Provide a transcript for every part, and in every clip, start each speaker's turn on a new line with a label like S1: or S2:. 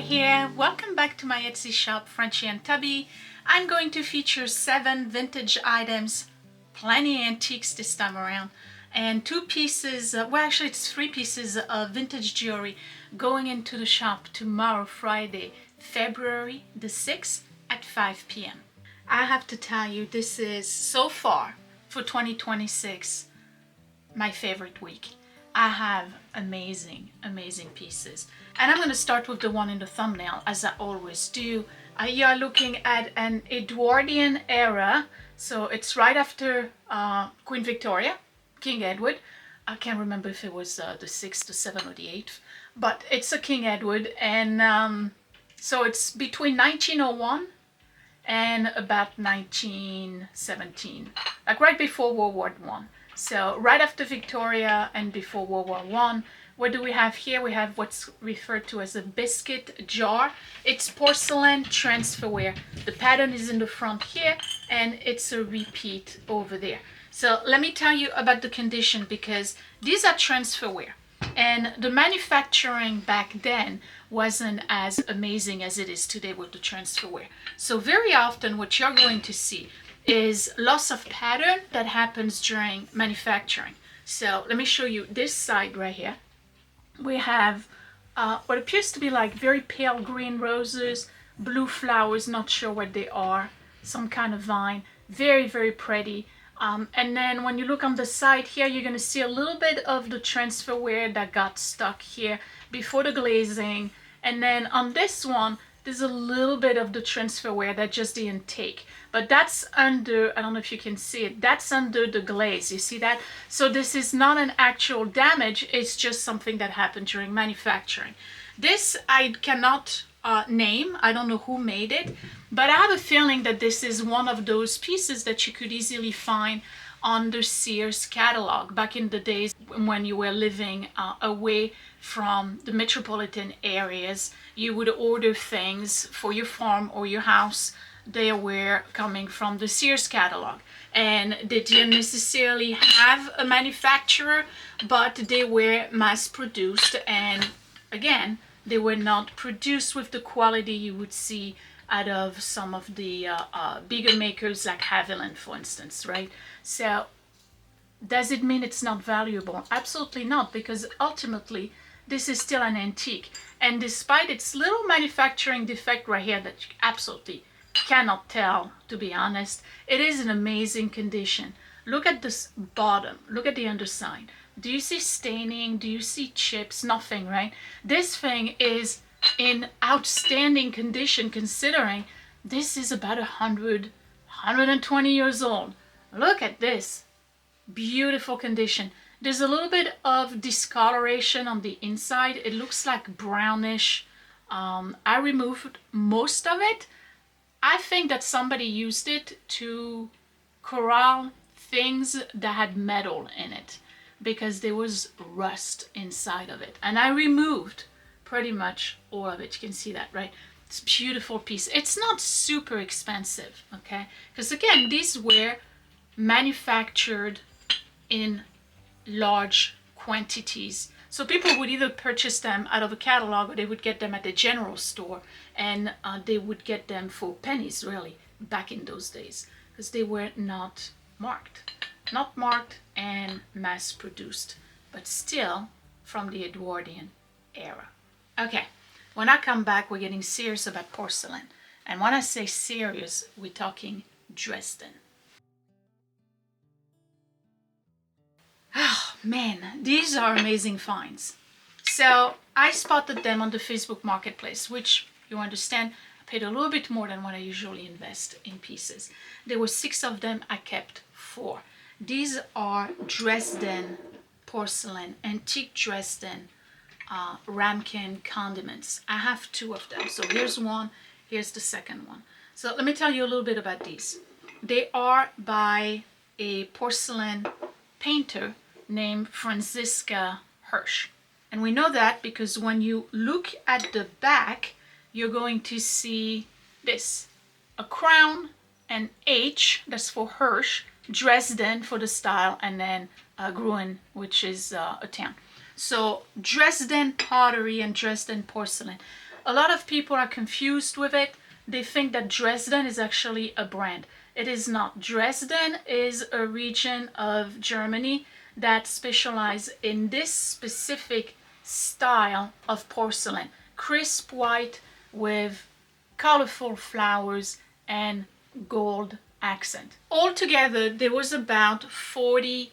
S1: here, welcome back to my Etsy shop, Frenchy and Tubby. I'm going to feature 7 vintage items, plenty antiques this time around, and 2 pieces, well actually it's 3 pieces of vintage jewelry going into the shop tomorrow, Friday, February the 6th at 5 p.m. I have to tell you, this is so far for 2026 my favorite week. I have amazing pieces, and I'm going to start with the one in the thumbnail, as I always do. You are looking at an Edwardian era, so it's right after Queen Victoria, King Edward. I can't remember if it was the 6th, the 7th, or the 8th, but it's a King Edward, and so it's between 1901 and about 1917, like right before World War I. So right after Victoria and before World War I. What do we have here? We have what's referred to as a biscuit jar. It's porcelain transferware. The pattern is in the front here, and it's a repeat over there. So let me tell you about the condition, because these are transferware, and the manufacturing back then wasn't as amazing as it is today with the transferware. So very often what you're going to see is loss of pattern that happens during manufacturing. So let me show you this side right here. We have what appears to be like very pale green roses, blue flowers, not sure what they are, some kind of vine, very pretty. And then when you look on the side here, you're going to see a little bit of the transferware that got stuck here before the glazing. And then on this one, there's a little bit of the transferware that just didn't take, but that's under, I don't know if you can see it, that's under the glaze. You see that? So this is not an actual damage, it's just something that happened during manufacturing. This I cannot name, I don't know who made it, but I have a feeling that this is one of those pieces that you could easily find on the Sears catalog back in the days when you were living away from the metropolitan areas. You would order things for your farm or your house. They were coming from the Sears catalog, and they didn't necessarily have a manufacturer, but they were mass produced, and again, they were not produced with the quality you would see out of some of the bigger makers like Haviland, for instance, right? So does it mean it's not valuable? Absolutely not, because ultimately this is still an antique, and despite its little manufacturing defect right here that you absolutely cannot tell, to be honest, it is in amazing condition. Look at this bottom, look at the underside. Do you see staining? Do you see chips? Nothing, right? This thing is in outstanding condition, considering this is about 120 years old. Look at this, beautiful condition. There's a little bit of discoloration on the inside. It looks like brownish. I removed most of it. I think that somebody used it to corral things that had metal in it, because there was rust inside of it, and I removed pretty much all of it. You can see that, right? It's a beautiful piece. It's not super expensive, okay? Because again, these were manufactured in large quantities, so people would either purchase them out of a catalog, or they would get them at the general store, and they would get them for pennies, really, back in those days, because they were not marked and mass produced, but still from the Edwardian era. Okay, when I come back, we're getting serious about porcelain, and when I say serious, we're talking Dresden. Oh man, these are amazing finds. So I spotted them on the Facebook marketplace, which, you understand, I paid a little bit more than what I usually invest in pieces. There were 6 of them, I kept 4. These are Dresden porcelain, antique Dresden ramekin condiments. I have 2 of them. So here's one, here's the second one. So let me tell you a little bit about these. They are by a porcelain painter named Francisca Hirsch. And we know that because when you look at the back, you're going to see this, a crown, an H, that's for Hirsch, Dresden for the style, and then Gruen, which is a town. So Dresden pottery and Dresden porcelain. A lot of people are confused with it. They think that Dresden is actually a brand. It is not. Dresden is a region of Germany that specializes in this specific style of porcelain. Crisp white with colorful flowers and gold accent. Altogether, there was about 40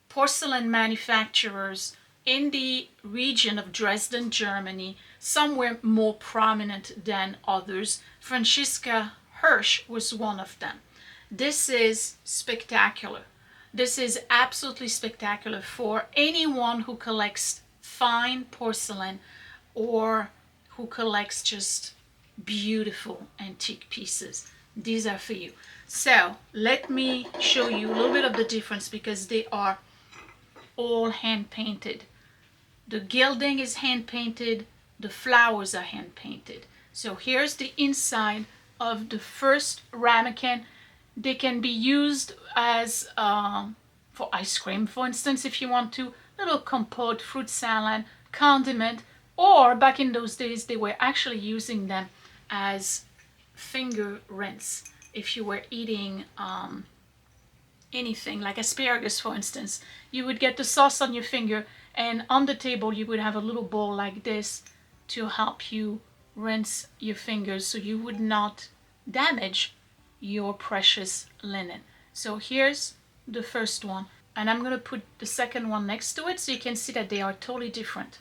S1: porcelain manufacturers in the region of Dresden, Germany. Some were more prominent than others. Franziska Hirsch was one of them. This is spectacular. This is absolutely spectacular for anyone who collects fine porcelain or who collects just beautiful antique pieces. These are for you. So let me show you a little bit of the difference because they are all hand painted. The gilding is hand painted, the flowers are hand painted. So here's the inside of the first ramekin. They can be used as for ice cream, for instance, if you want to, little compote, fruit salad, condiment, or back in those days they were actually using them as finger rinse. If you were eating anything like asparagus, for instance, you would get the sauce on your finger, and on the table you would have a little bowl like this to help you rinse your fingers so you would not damage your precious linen. So here's the first one, and I'm going to put the second one next to it so you can see that they are totally different.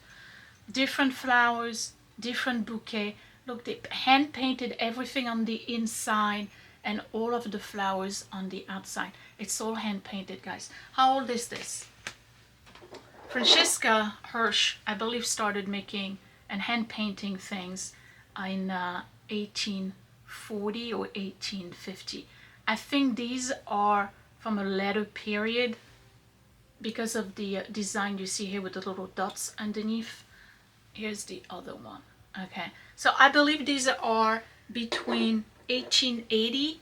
S1: Different flowers, different bouquet. Look, they hand painted everything on the inside and all of the flowers on the outside. It's all hand painted, guys. How old is this? Franziska Hirsch, I believe, started making and hand painting things in 1840 or 1850. I think these are from a later period because of the design you see here with the little dots underneath. Here's the other one. Okay, so I believe these are between 1880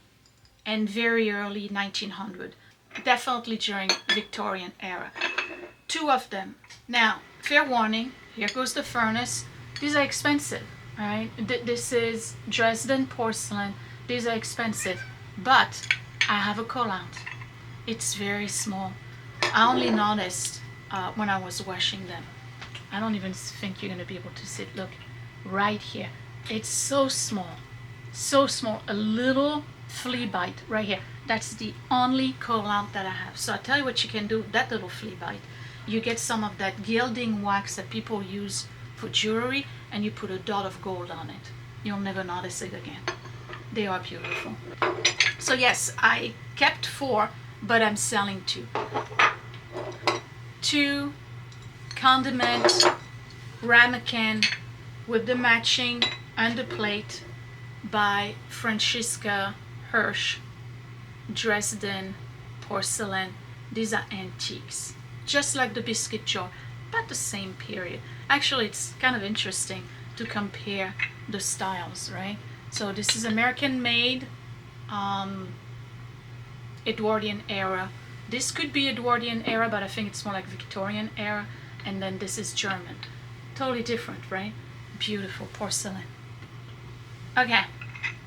S1: and very early 1900, definitely during Victorian era. Two of them. Now, fair warning, here goes the furnace. These are expensive, right? This is Dresden porcelain. These are expensive, but I have a call out. It's very small. I only noticed when I was washing them. I don't even think you're gonna be able to see it. Look, right here. It's so small, so small. A little flea bite right here. That's the only call out that I have. So I'll tell you what you can do with that little flea bite. You get some of that gilding wax that people use for jewelry and you put a dot of gold on it. You'll never notice it again. They are beautiful. So yes, I kept 4, but I'm selling 2. 2 condiment ramekin with the matching underplate by Franziska Hirsch, Dresden porcelain. These are antiques, just like the biscuit jar, about the same period. Actually, it's kind of interesting to compare the styles, right? So this is American made, Edwardian era. This could be Edwardian era, but I think it's more like Victorian era. And then this is German. Totally different, right? Beautiful porcelain. Okay,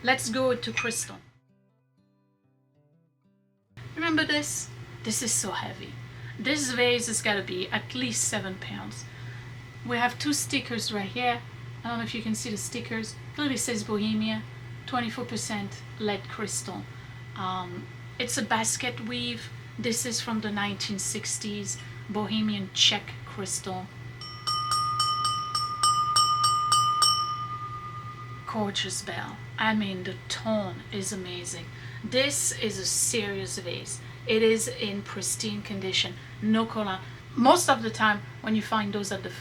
S1: let's go to crystal. Remember this? This is so heavy. This vase has got to be at least 7 pounds. We have 2 stickers right here. I don't know if you can see the stickers. It says Bohemian, 24% lead crystal. It's a basket weave. This is from the 1960s, Bohemian Czech crystal. Gorgeous bell. I mean, the tone is amazing. This is a serious vase. It is in pristine condition, no color. Most of the time when you find those at the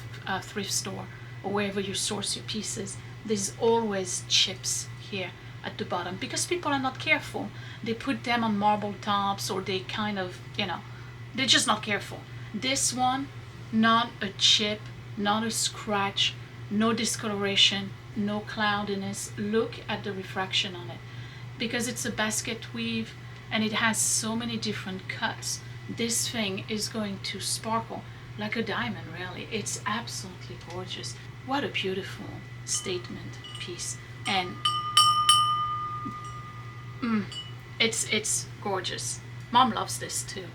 S1: thrift store or wherever you source your pieces, there's always chips here at the bottom because people are not careful. They put them on marble tops, or they kind of, they're just not careful. This one, not a chip, not a scratch, no discoloration, no cloudiness. Look at the refraction on it. Because it's a basket weave and it has so many different cuts, this thing is going to sparkle like a diamond, really. It's absolutely gorgeous. What a beautiful statement piece, and it's gorgeous. Mom loves this too.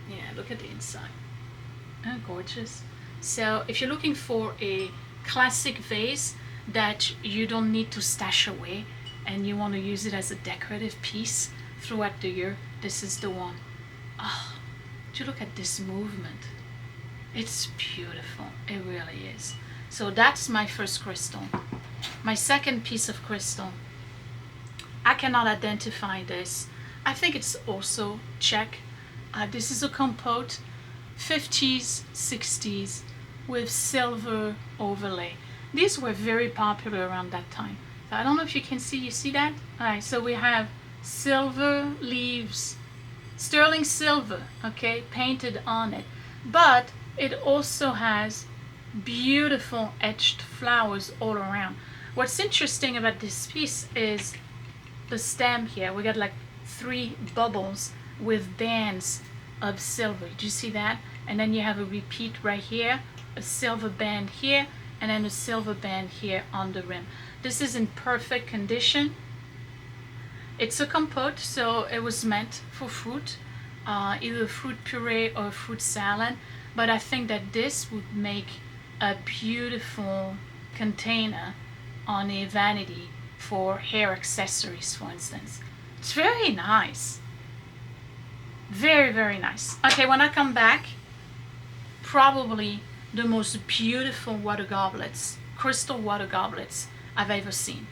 S1: Yeah, look at the inside. Oh, gorgeous. So if you're looking for a classic vase that you don't need to stash away and you want to use it as a decorative piece throughout the year, this is the one. Oh, do you look at this movement? It's beautiful. It really is. So that's my first crystal. My second piece of crystal, I cannot identify this. I think it's also Czech. This is a compote, 50s, 60s, with silver overlay. These were very popular around that time. I don't know if you can see, you see that? Alright, so we have silver leaves, sterling silver, okay, painted on it. But it also has beautiful etched flowers all around. What's interesting about this piece is the stem here. We got like 3 bubbles with bands of silver. Do you see that? And then you have a repeat right here, a silver band here, and then a silver band here on the rim. This is in perfect condition. It's a compote, so it was meant for fruit, either fruit puree or fruit salad. But I think that this would make a beautiful container on a vanity for hair accessories, for instance. It's very nice. Very, very nice. Okay, when I come back, probably the most beautiful water goblets, crystal water goblets I've ever seen.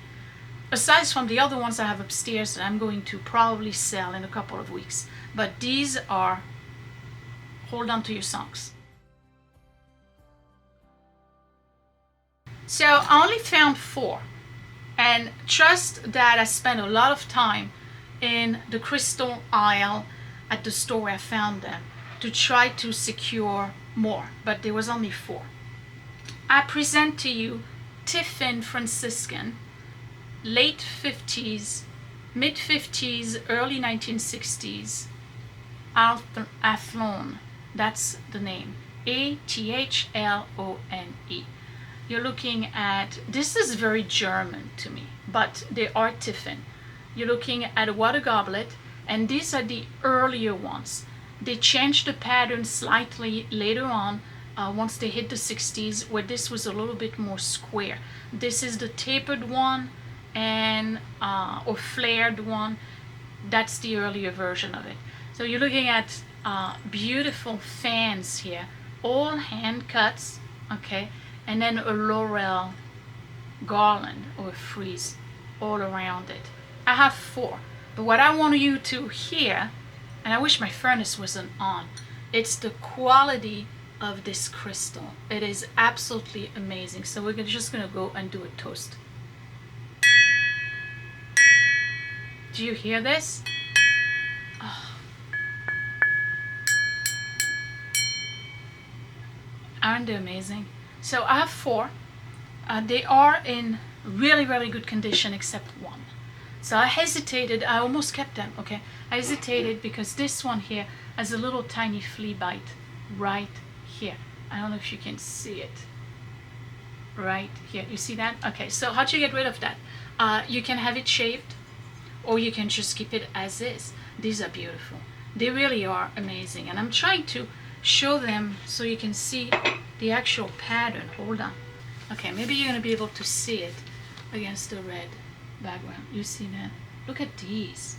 S1: Aside from the other ones I have upstairs that I'm going to probably sell in a couple of weeks. But these are, hold on to your socks. So I only found 4. And trust that I spent a lot of time in the crystal aisle at the store where I found them to try to secure more, but there was only 4. I present to you Tiffin Franciscan, late 50s, mid 50s, early 1960s, Athlone. That's the name. Athlone. You're looking at, this is very German to me, but they are Tiffin. You're looking at a water goblet, and these are the earlier ones. They changed the pattern slightly later on, once they hit the 60s, where this was a little bit more square. This is the tapered one, and or flared one. That's the earlier version of it. So you're looking at beautiful fans here, all hand cuts, okay, and then a laurel garland or frieze all around it. I have 4, but what I want you to hear, and I wish my furnace wasn't on, it's the quality of this crystal. It is absolutely amazing. So we're just gonna go and do a toast. Do you hear this? Oh. Aren't they amazing? So I have 4. They are in really, really good condition except 1. So I hesitated. I almost kept them, okay? I hesitated because this one here has a little tiny flea bite right here. I don't know if you can see it. Right here. You see that? Okay, so how do you get rid of that? You can have it shaved, or you can just keep it as is. These are beautiful. They really are amazing. And I'm trying to show them so you can see the actual pattern. Hold on. Okay, maybe you're going to be able to see it against the red background. You see that? Look at these.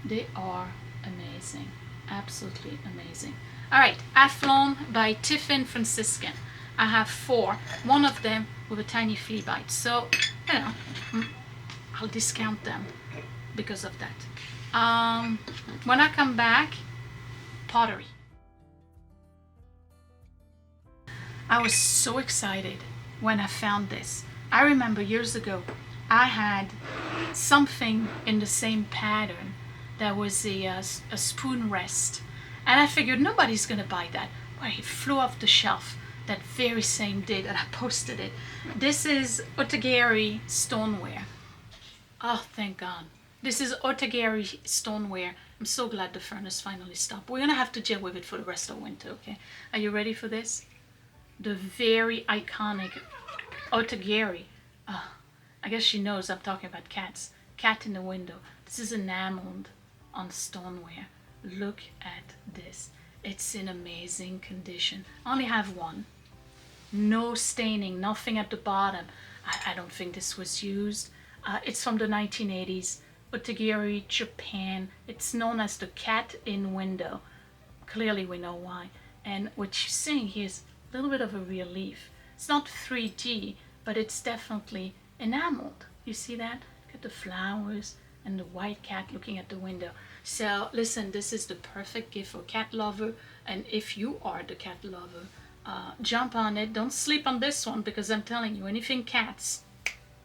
S1: They are amazing. Absolutely amazing. All right, Athlone by Tiffin Franciscan. I have 4. One of them with a tiny flea bite. So, you know, I'll discount them because of that. When I come back, pottery. I was so excited when I found this. I remember years ago, I had something in the same pattern that was a spoon rest. And I figured nobody's gonna buy that. Well, it flew off the shelf that very same day that I posted it. This is Otagari Stoneware. Oh, thank God. This is Otagari Stoneware. I'm so glad the furnace finally stopped. We're gonna have to deal with it for the rest of winter, okay? Are you ready for this? the very iconic Otagiri. I guess she knows I'm talking about cats. Cat in the window. This is enameled on stoneware. Look at this. It's in amazing condition. I only have one. No staining, nothing at the bottom. I don't think this was used. It's from the 1980s. Otagiri, Japan. It's known as the cat in window. Clearly we know why. And what you're seeing here is a little bit of a relief. It's not 3D, but it's definitely enameled. You see that? Look at the flowers and the white cat looking at the window. So listen, this is the perfect gift for cat lover. And if you are the cat lover, jump on it. Don't sleep on this one, because I'm telling you, anything cats,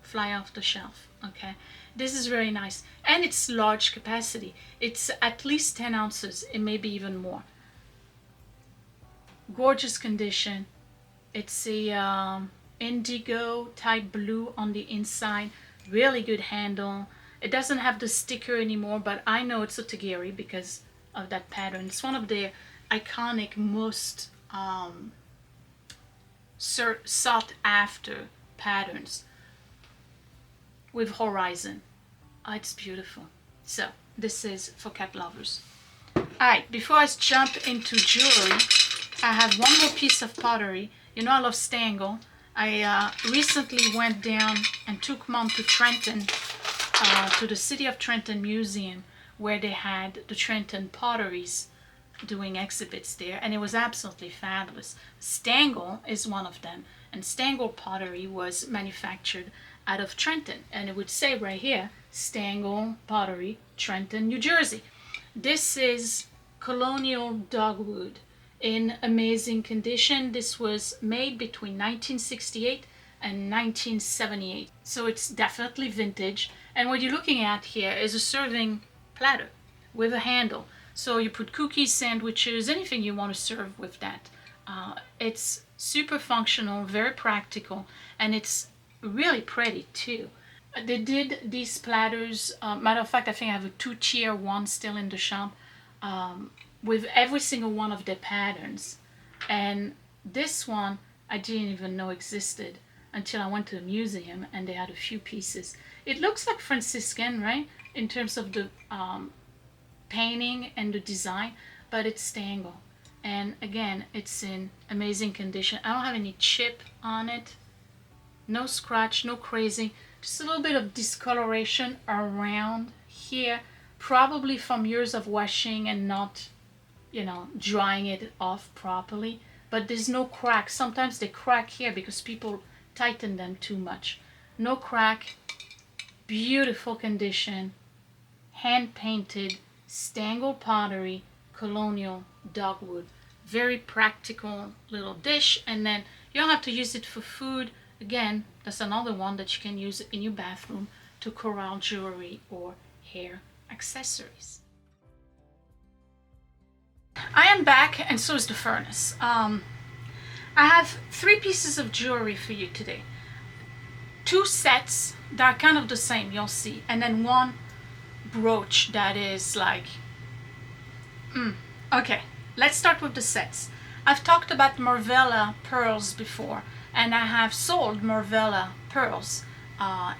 S1: fly off the shelf. Okay, this is very nice, and it's large capacity. It's at least 10 ounces. It may be even more. Gorgeous condition. It's a indigo type blue on the inside. Really good handle. It doesn't have the sticker anymore, but I know it's Otagiri because of that pattern. It's one of their iconic, most sought after patterns with horizon. It's beautiful. So this is for cat lovers. Alright, before I jump into jewelry, I have one more piece of pottery. You know I love Stangl. I recently went down and took Mom to Trenton, to the City of Trenton Museum, where they had the Trenton potteries doing exhibits there, and it was absolutely fabulous. Stangl is one of them, and Stangl pottery was manufactured out of Trenton, and it would say right here, Stangl Pottery, Trenton, New Jersey. This is colonial dogwood in amazing condition. This was made between 1968 and 1978, so it's definitely vintage. And what you're looking at here is a serving platter with a handle. So you put cookies, sandwiches, anything you want to serve with that. It's super functional, very practical, and it's really pretty too. They did these platters, matter of fact, I think I have a 2-tier one still in the shop, with every single one of their patterns. And this one I didn't even know existed until I went to the museum and they had a few pieces. It looks like Franciscan, right, in terms of the painting and the design, but it's Stangl. And again, it's in amazing condition. I don't have any chip on it, no scratch, no crazy, just a little bit of discoloration around here, probably from years of washing and not, you know, drying it off properly. But there's no crack. Sometimes they crack here because people tighten them too much. No crack, beautiful condition, hand painted Stangl pottery, colonial dogwood. Very practical little dish, and then you don't have to use it for food. Again, that's another one that you can use in your bathroom to corral jewelry or hair accessories. I am back, and so is the furnace. I have 3 pieces of jewelry for you today. 2 sets that are kind of the same, you'll see, and then 1 brooch that is like, okay, let's start with the sets. I've talked about Marvella pearls before, and I have sold Marvella pearls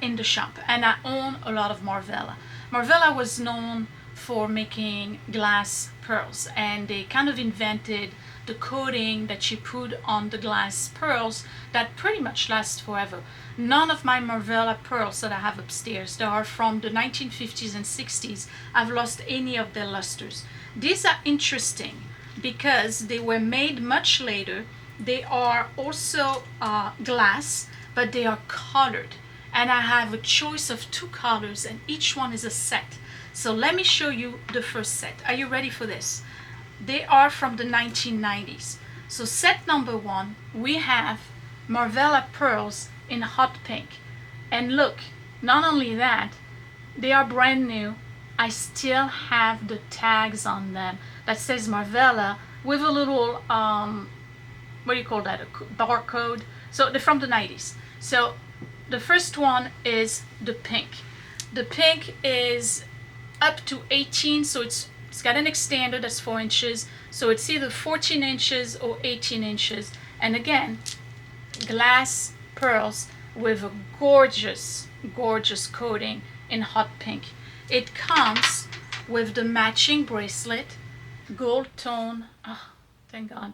S1: in the shop, and I own a lot of Marvella. Marvella was known for making glass pearls, and they kind of invented the coating that you put on the glass pearls that pretty much lasts forever. None of my Marvella pearls that I have upstairs that are from the 1950s and 60s, I've lost any of their lusters. These are interesting because they were made much later. They are also glass, but they are colored, and I have a choice of 2 colors, and each one is a set. So let me show you the first set. Are you ready for this? They are from the 1990s. So set number 1, we have Marvella pearls in hot pink. And look, not only that, they are brand new. I still have the tags on them that says Marvella with a little, what do you call that, a barcode. So they're from the 90s. So the first one is the pink. The pink is up to 18, so it's got an extender that's 4 inches, so it's either 14 inches or 18 inches, And again, glass pearls with a gorgeous, gorgeous coating in hot pink. It comes with the matching bracelet, gold tone, oh, thank God,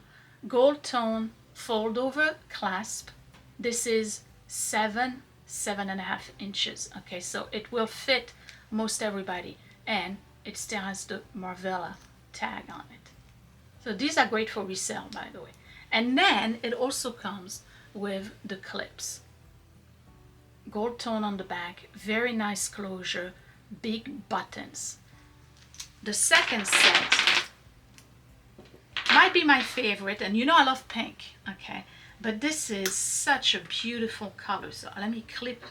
S1: gold tone fold over clasp. This is 7.5 inches. Okay, so it will fit most everybody, and it still has the Marvella tag on it. So these are great for resale, by the way. And then it also comes with the clips. Gold tone on the back, very nice closure, big buttons. The second set might be my favorite, and you know I love pink, okay? But this is such a beautiful color. So let me clip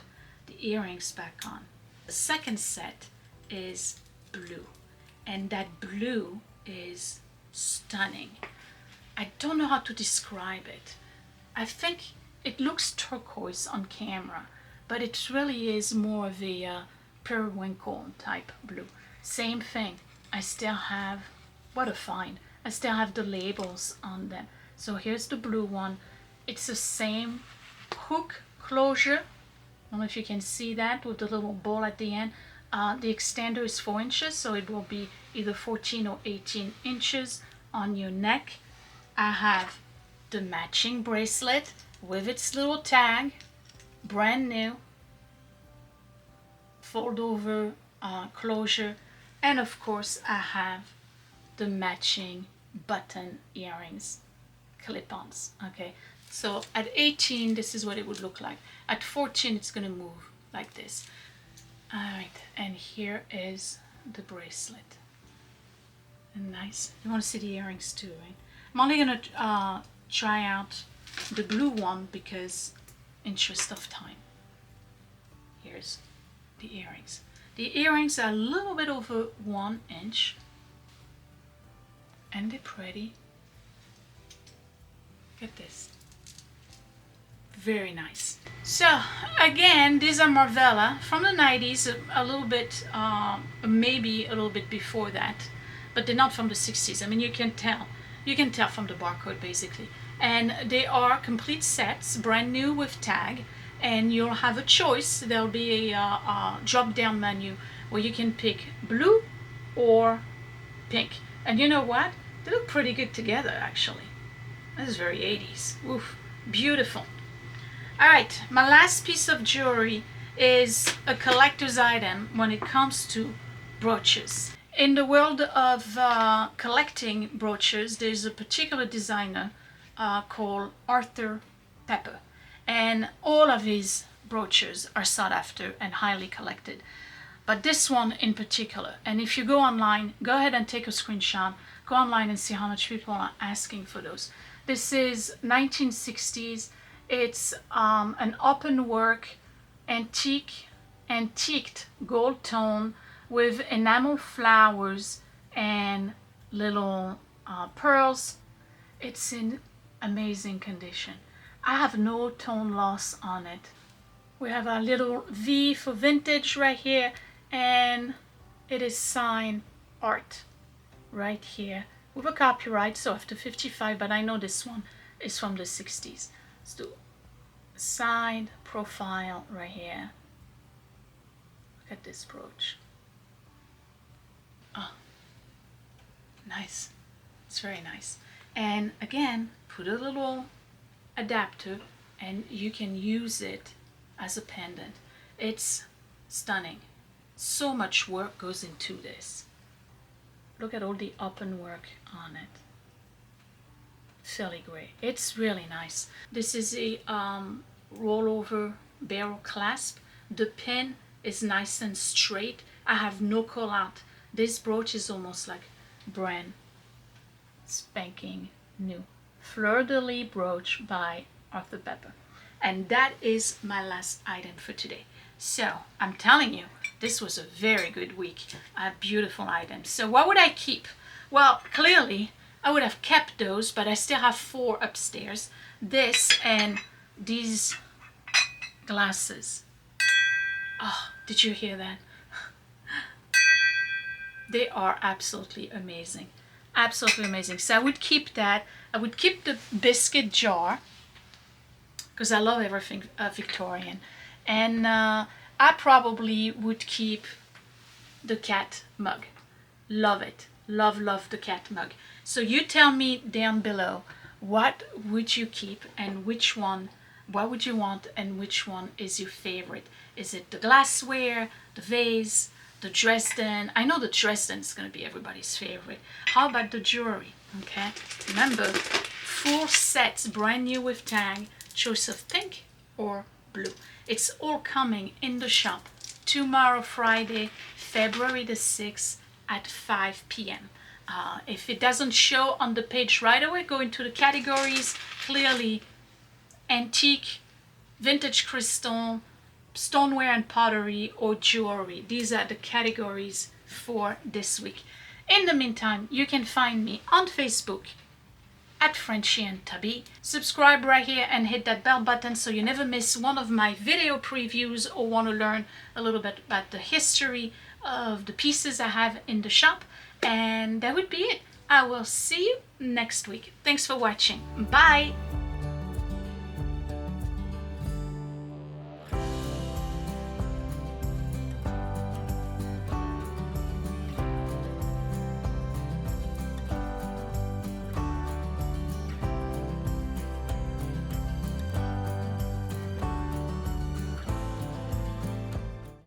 S1: the earrings back on. The second set is blue, and that blue is stunning. I don't know how to describe it. I think it looks turquoise on camera, but it really is more of a periwinkle type blue. Same thing. I still have, what a find. I still have the labels on them. So here's the blue one. It's the same hook closure. I don't know if you can see that with the little ball at the end. The extender is 4 inches, so it will be either 14 or 18 inches on your neck. I have the matching bracelet with its little tag, brand new, fold over closure, and of course I have the matching button earrings, clip-ons. Okay, so at 18 this is what it would look like. At 14 it's going to move like this. All right, and here is the bracelet. And nice. You want to see the earrings too, right? I'm only going to try out the blue one because interest of time. Here's the earrings. The earrings are a little bit over 1 inch, and they're pretty. Look at this. Very nice. So again, these are Marvella from the 90s, a little bit, maybe a little bit before that, but they're not from the 60s. I mean, you can tell from the barcode basically. And they are complete sets, brand new with tag, and you'll have a choice. There'll be a drop down menu where you can pick blue or pink. And you know what? They look pretty good together actually. This is very 80s. Oof, beautiful. All right, my last piece of jewelry is a collector's item when it comes to brooches. In the world of collecting brooches, there's a particular designer called Arthur Pepper, and all of his brooches are sought after and highly collected. But this one in particular, and if you go online, go ahead and take a screenshot, go online and see how much people are asking for those. This is 1960s. It's an open work, antiqued gold tone with enamel flowers and little pearls. It's in amazing condition. I have no tone loss on it. We have a little V for vintage right here, and it is signed Art right here with a copyright, so after 55, but I know this one is from the 60s. Let's do side profile right here. Look at this brooch. Oh, nice. It's very nice. And again, put a little adapter and you can use it as a pendant. It's stunning. So much work goes into this. Look at all the open work on it. Filigree. It's really nice. This is a rollover barrel clasp. The pin is nice and straight. I have no call out. This brooch is almost like brand spanking new. Fleur de lis brooch by Arthur Pepper. And that is my last item for today. So I'm telling you, this was a very good week. Beautiful items. So what would I keep? Well, clearly I would have kept those, but I still have 4 upstairs. This and these glasses. Oh, did you hear that? They are absolutely amazing. Absolutely amazing. So I would keep that. I would keep the biscuit jar because I love everything Victorian. And I probably would keep the cat mug. Love it. Love, love the cat mug. So you tell me down below, what would you keep and which one, what would you want and which one is your favorite? Is it the glassware, the vase, the Dresden? I know the Dresden is going to be everybody's favorite. How about the jewelry? Okay, remember, 4 sets, brand new with tag, choice of pink or blue. It's all coming in the shop tomorrow, Friday, February the 6th at 5 p.m. If it doesn't show on the page right away, go into the categories. Clearly, antique, vintage crystal, stoneware and pottery, or jewelry. These are the categories for this week. In the meantime, you can find me on Facebook at Frenchy and Tubby. Subscribe right here and hit that bell button so you never miss one of my video previews or want to learn a little bit about the history of the pieces I have in the shop. And that would be it. I will see you next week. Thanks for watching. Bye!